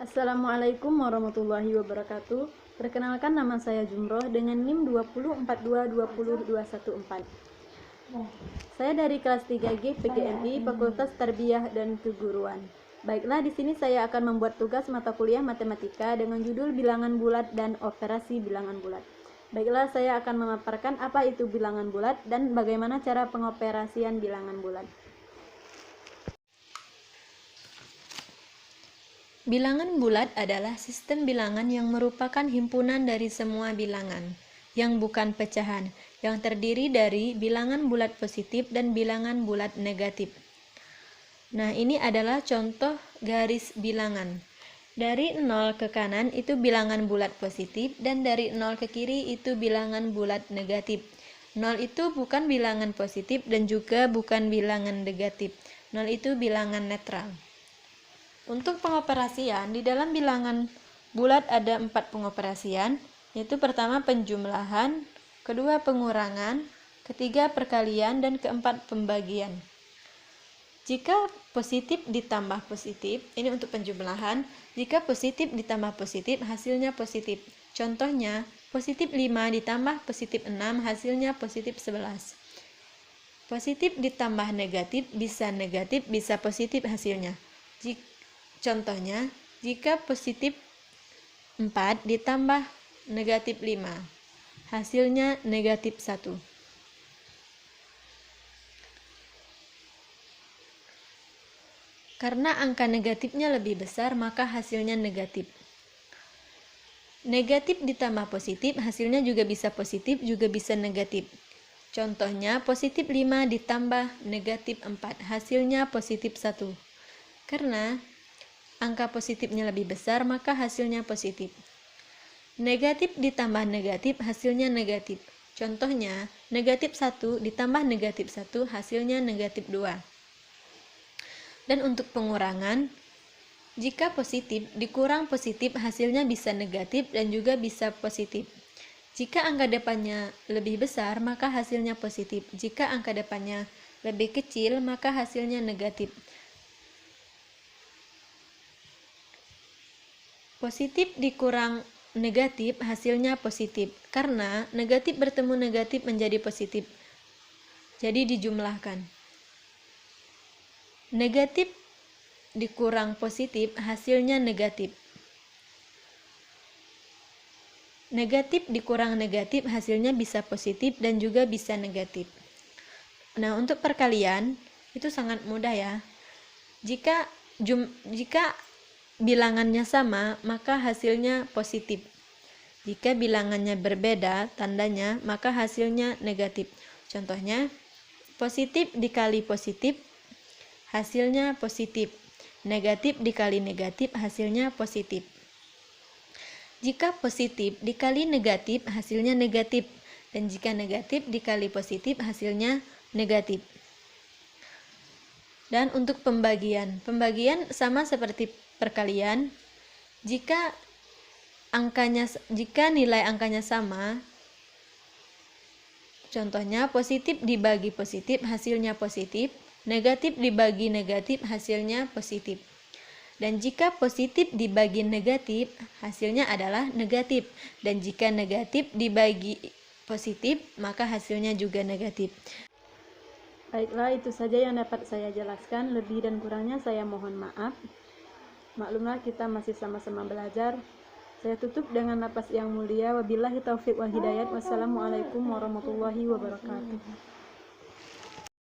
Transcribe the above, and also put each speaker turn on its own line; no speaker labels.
Assalamualaikum warahmatullahi wabarakatuh. Perkenalkan, nama saya Jumroh dengan NIM 2042202114. Saya dari kelas 3G PGMI Fakultas Tarbiyah dan Keguruan. Baiklah, di sini saya akan membuat tugas mata kuliah matematika dengan judul bilangan bulat dan operasi bilangan bulat. Baiklah, saya akan memaparkan apa itu bilangan bulat dan bagaimana cara pengoperasian bilangan bulat.
Bilangan bulat adalah sistem bilangan yang merupakan himpunan dari semua bilangan yang bukan pecahan, yang terdiri dari bilangan bulat positif dan bilangan bulat negatif. Nah, ini adalah contoh garis bilangan. Dari 0 ke kanan itu bilangan bulat positif, dan dari 0 ke kiri itu bilangan bulat negatif. 0 itu bukan bilangan positif dan juga bukan bilangan negatif. 0 itu bilangan netral. Untuk pengoperasian, di dalam bilangan bulat ada 4 pengoperasian, yaitu pertama penjumlahan, kedua pengurangan, ketiga perkalian, dan keempat pembagian. Jika positif ditambah positif, ini untuk penjumlahan, jika positif ditambah positif, hasilnya positif. Contohnya, positif 5 ditambah positif 6, hasilnya positif 11. Positif ditambah negatif, bisa positif hasilnya. Contohnya, jika positif 4 ditambah negatif 5, hasilnya negatif 1. Karena angka negatifnya lebih besar, maka hasilnya negatif. Negatif ditambah positif, hasilnya juga bisa positif, juga bisa negatif. Contohnya, positif 5 ditambah negatif 4, hasilnya positif 1. Karena angka positifnya lebih besar, maka hasilnya positif. Negatif ditambah negatif, hasilnya negatif. Contohnya, negatif 1 ditambah negatif 1, hasilnya negatif 2. Dan untuk pengurangan, jika positif dikurang positif, hasilnya bisa negatif dan juga bisa positif. Jika angka depannya lebih besar, maka hasilnya positif. Jika angka depannya lebih kecil, maka hasilnya negatif. Positif dikurang negatif, hasilnya positif. Karena negatif bertemu negatif menjadi positif. Jadi dijumlahkan. Negatif dikurang positif, hasilnya negatif. Negatif dikurang negatif, hasilnya bisa positif dan juga bisa negatif. Nah, untuk perkalian itu sangat mudah ya. Jika bilangannya sama, maka hasilnya positif. Jika bilangannya berbeda tandanya, maka hasilnya negatif. Contohnya, positif dikali positif, hasilnya positif. Negatif dikali negatif, hasilnya positif. Jika positif dikali negatif, hasilnya negatif. Dan jika negatif dikali positif, hasilnya negatif. Dan untuk pembagian sama seperti perkalian. Jika nilai angkanya sama, contohnya positif dibagi positif, hasilnya positif. Negatif dibagi negatif, hasilnya positif. Dan jika positif dibagi negatif, hasilnya adalah negatif. Dan jika negatif dibagi positif, maka hasilnya juga negatif.
Baiklah, itu saja yang dapat saya jelaskan. Lebih dan kurangnya saya mohon maaf. Maklumlah, kita masih sama-sama belajar. Saya tutup dengan napas yang mulia. Wabillahi taufiq wal hidayat. Wassalamualaikum warahmatullahi wabarakatuh.